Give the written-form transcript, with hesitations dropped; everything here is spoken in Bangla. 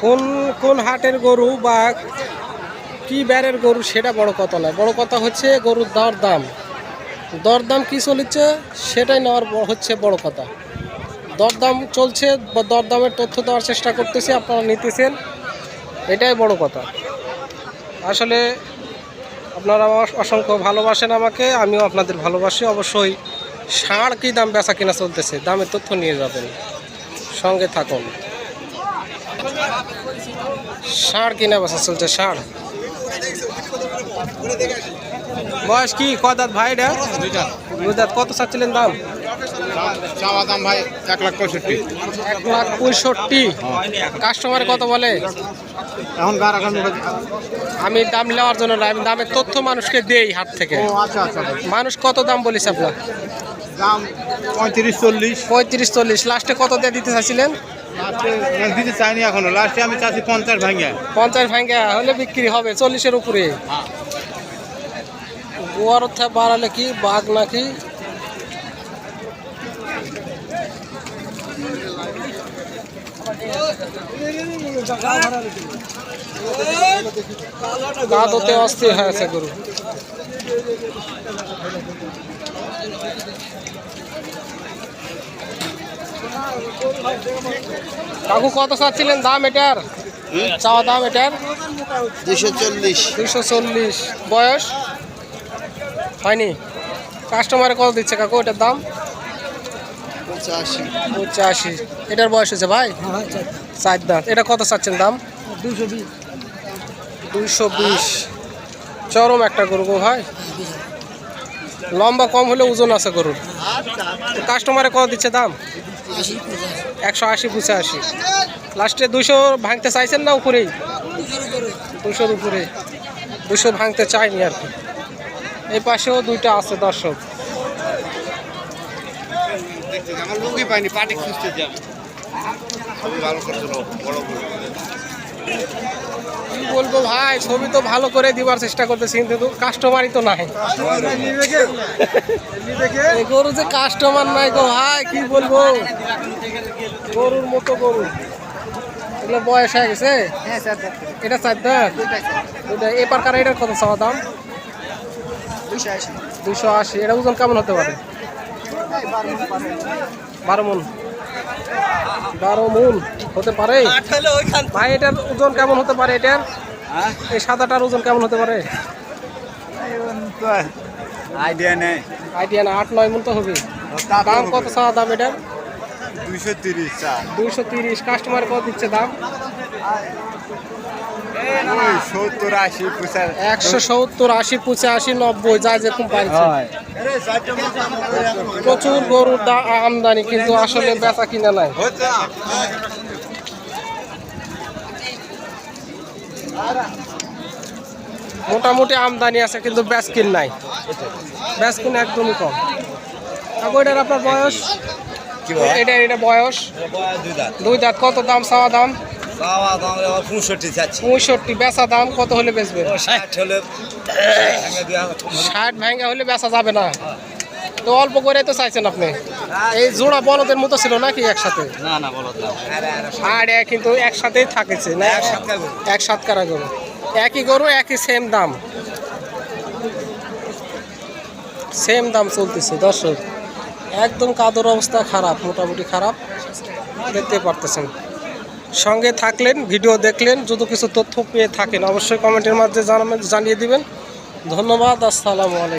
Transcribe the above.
কোন কোন হাটের গরু বা কি ব্যারের গরু সেটা বড় কথা নয়, বড় কথা হচ্ছে গরুর দরদাম কি চলেছে সেটাই নেওয়ার হচ্ছে বড় কথা। দরদাম চলছে বা দরদামের তথ্য দেওয়ার চেষ্টা করতেছি, আপনারা নিতেছেন, এটাই বড় কথা। আসলে আপনারা অসংখ্য ভালোবাসেন আমাকে, আমিও আপনাদের ভালোবাসি। অবশ্যই ষাঁড় কী দাম বেচা কিনা চলতেছে, দামের তথ্য নিয়ে যাবেন, সঙ্গে থাকুন। ষাঁড় কিনা বেচা চলছে, ষাঁড়। বয়স কি কদাত ভাই? এটা দুই দাঁত। কত চাচ্ছিলেন দাম? চাওয়া দাম ভাই 1,65,000। 1,65,000। কাস্টমারে কত বলে? এখন আমি দাম নেওয়ার জন্য না, আমি দামের তথ্য মানুষকে দেই হাট থেকে। আচ্ছা আচ্ছা। মানুষ কত দাম বলিস আপনার? দাম 35-40। 35-40। লাস্টে কত দিয়ে দিতে চাইছিলেন? দিতে চাইনি এখনো, লাস্টে আমি চাচ্ছি 50 ভাঙিয়া। 50 ভাঙ্গা হলে বিক্রি হবে 40-এর উপরে। গোয়ার থেকে বাড়ালে কি বাঘ নাকি? গাদতে অস্থির হয়েছে গরু। কাকু কত চাচ্ছিলেন দাম এটার? চাওয়া দাম এটার 240। 240। বয়স হয়নি? কাস্টমারে কত দিচ্ছে কাকু এটার দাম? 85। এটার বয়স হয়েছে ভাই 4 দাঁত। এটা কত চাচ্ছেন দাম? 220। চরম একটা গরু গো ভাই, লম্বা কম হলে ওজন আছে গরুর। কাস্টমারে কত দিচ্ছে দাম? 180-85। লাস্টে 200 ভাঙতে চাইছেন না উপরেই? 200-র উপরে। 200 ভাঙতে চাইনি আর কি। এই পাশেও দুইটা আছে দর্শক। আমার লোকই পাইনি, পাটি খুঁজতে যাব। আমি ভালো করতে বড় কি বলবো ভাই, ছবি তো ভালো করে দিবার চেষ্টা করতেছি কিন্তু কাস্টমারই তো নাই। এই গরু যে কাস্টমার নাই গো ভাই, কি বলবো। গরুর মতো গরু, এগুলো বয়স হয়ে গেছে। এটা 4 দাঁত। এই প্রকার এটার কত চাওয়া দাম? 280। এটা ওজন কেমন হতে পারে? 12 মণ। 12 মণ হতে পারে ভাই। এটার ওজন কেমন হতে পারে? এটার এই সাদাটার ওজন কেমন হতে পারে? আইডিয়া নেই। 8-9 মণ তো হবে। দাম কত চাওয়া দাম এটার? 230। 230। কাস্টমার কত দিচ্ছে দাম? 70-80। 170-80, 85-90, যা যেরকম পারছে। প্রচুর গরুর আমদানি, কিন্তু আসলে বেচা কিনা নাই। মোটামুটি আমদানি আছে কিন্তু বেচকিন নাই, বেচকিন একদমই কম। এটার আপনার বয়স? এটা বয়স 2 দাঁত। কত দাম চাওয়া দাম? 65। বেচা দাম কত হলে বেচবে? 60 ভাঙ্গা হলে বেচা যাবে না তো? অল্প করে তো চাইছেন আপনি। এই জোড়া বলদের মতো ছিল নাকি একসাথে? না বলদ না। আর কিন্তু একসাথেই থাকেছে না? এক সাতকারা গরু, একই গরু, একই সেম দাম চলতেছে দর্শক। একদম কাদর অবস্থা খারাপ, মোটামুটি খারাপ, দেখতে পারতেছেন। সঙ্গে থাকলেন, ভিডিও দেখলেন, যদি কিছু তথ্য পেয়ে থাকেন অবশ্যই কমেন্টের মাধ্যমে জানিয়ে দিবেন। ধন্যবাদ। আসসালামু আলাইকুম।